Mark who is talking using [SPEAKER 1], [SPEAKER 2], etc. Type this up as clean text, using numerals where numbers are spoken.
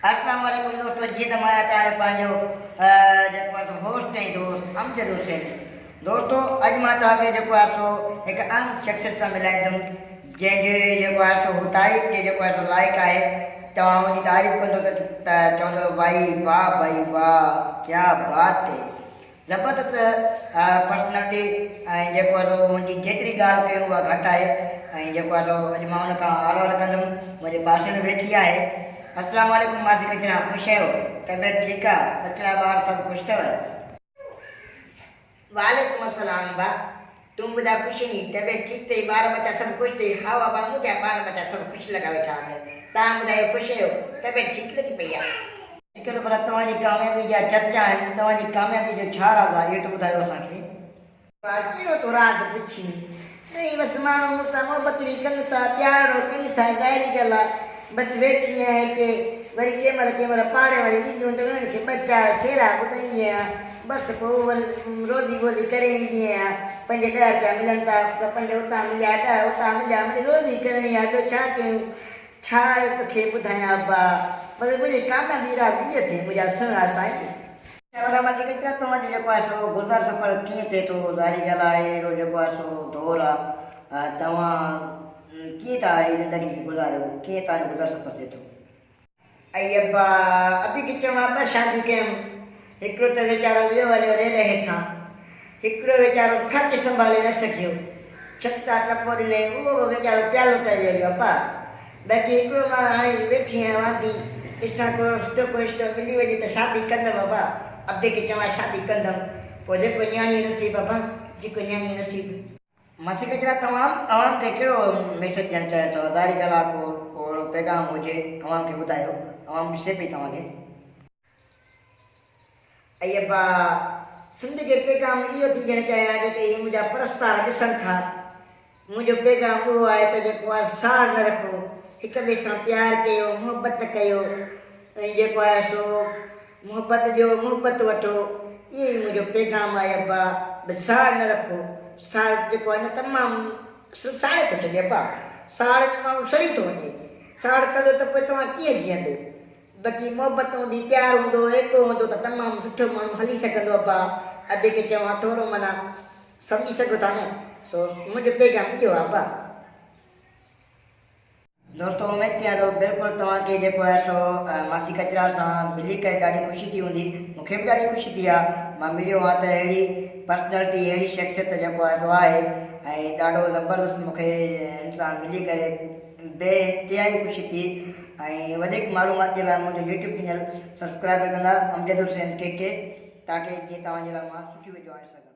[SPEAKER 1] अस्सलाम वालेकुम दोस्तों जी तमारा तारे पांजो जेको आहे होस्ट ऐं दोस्त अमजद हुसैन। दोस्तों अॼु मां तव्हांखे जेको आहे सो हिकु आम शख़्सियत सां मिलाईंदुमि जंहिंजे जेको आहे सो तारीफ़ जे जेको आहे सो लाइक़ु आहे। तव्हां हुनजी तारीफ़ कंदो त चवंदो भाई वाह क्या बात है, ज़बरदस्त पर्सनैलिटी ऐं जेको आहे सो हुनजी जेतिरी ॻाल्हि कयूं उहा घटि आहे। ऐं जेको आहे सो अॼु मां हुन खां हवालो कंदुमि, मुंहिंजे पासे में वेठी आहे। अस्सलाम वालेकुम मासी कचरा, ख़ुशि आहियो? तबियत ठीकु आहे? बच्चा ॿार सभु ख़ुशि अथव? वालेकुम अस्सलाम बा, तूं ॿुधाए ख़ुशि आहीं? तबियत ठीकु अथई? ॿार बच्चा सभु ख़ुशि अथई? हा बा, मुंहिंजा ॿार बच्चा सभु ख़ुशि लॻा वेठा आहिनि। तव्हां ॿुधायो ख़ुशि आहियो? तबियत ठीकु लॻी पई आहे? हिकु भला तव्हांजी कामयाबी जा चर्चा आहिनि, तव्हांजी कामयाबी जो छा राज़ आहे इहो त ॿुधायो असांखे। कहिड़ो तो राज़ पुछी? नहीं बसि माण्हू मूंसां मोहबतड़ी कनि था, प्यारो कनि था, ज़ाहिरी ॻाल्हि आहे। बसि वेठी आहियां हिते, वरी कंहिं महिल पाड़े वारी ईंदियूं त उन्हनि खे ॿ चारि शेरा ॿुधाईंदी आहियां। बसि पोइ वरी रोज़ी वोज़ी करे ईंदी आहियां। 5-10 रुपया मिलनि था, 5 उतां मिलिया, 10 उतां मिलिया, मुंहिंजी रोज़ी करणी आहे। ॿियो छा कयूं? छा तोखे ॿुधायां बा, बसि मुंहिंजी कामयाबी राज़ इहा थिए मुंहिंजा सुहिणा साईं। मां जेके चवां तव्हांजो जेको आहे सो गुज़ार सफ़र कीअं थिए थो, ज़ाहिरी ॻाल्हि आहे अहिड़ो जेको आहे सो दौर आहे। तव्हां कीअं था अहिड़ी ज़िंदगी खे गुज़ारियो, कीअं तव्हांजो गुज़ार सफ़र थिए थो? ऐं अब्बा अभी की मां 2 शादियूं कयमि। हिकिड़ो त वीचारो वियो हलियो रेल हेठां, हिकिड़ो वीचारो खट संभाले न सघियो, छत्ता टपो ॾिनई, उहो वीचारो प्यालो करे वियो अब्बा। बाक़ी हिकिड़ो मां हाणे वेठी आहियां वांदी, ॾिसां को रिश्तो मिली वञे त शादी कंदमि अब्बा। अबे खे चवां शादी कंदमि, पोइ जेको न्याणी नसीब अब्बा, जेको न्याणी नसीब। मासी कचरा तव्हां खे कहिड़ो मैसेज ॾियणु चाहियो था? ज़ाहिरी ॻाल्हि आहे, को पैगाम हुजे तव्हांखे ॿुधायो, तव्हां ॾिसे पई तव्हांखे। ऐं अब्बा सिंध खे पैगाम इहो थी ॾियणु चाहियां जेके मुंहिंजा परस्तार ॾिसनि था। मुंहिंजो पैगाम उहो आहे त जेको आहे साड़ न रखो, हिक ॿिए सां प्यारु कयो, मुहबत कयो, ऐं जेको आहे सो मुहबत वठो। इहो ई मुंहिंजो पैगाम आहे अब्बा। बसि साड़ न रखो, साड़ जेको आहे न तमामु साड़े थो छॾे अब्बा। साड़ माण्हू सड़ी थो वञे, साड़ कंदो त पोइ तव्हां कीअं जीअंदो? बाक़ी मुहबत हूंदी, प्यारु हूंदो, एको हूंदो त तमामु सुठो माण्हू हली सघंदो अब्बा। अॿे खे चवां थोरो माना सम्झी सघो था न, सो मुंहिंजो पैगाम इहो आहे अब्बा। दोस्तों उमेद कयां थो बिल्कुलु तव्हांखे जेको आहे सो मासी कचरा सां मिली करे ॾाढी ख़ुशी थी हूंदी। मूंखे बि ॾाढी ख़ुशी थी आहे, मां मिलियो आहे त अहिड़ी पर्सनैलिटी, अहिड़ी शख़्सियत जेको आहे सो आहे। ऐं ॾाढो ज़बरदस्त मूंखे इंसानु मिली करे बेइंतिहाई ख़ुशी थी। ऐं वधीक मालूमात जे लाइ मुंहिंजो यूट्यूब चैनल सब्सक्राइब कंदा अमजद हुसैन के ताकी जीअं तव्हांजे लाइ मां सुठियूं वीडियो आणे सघां।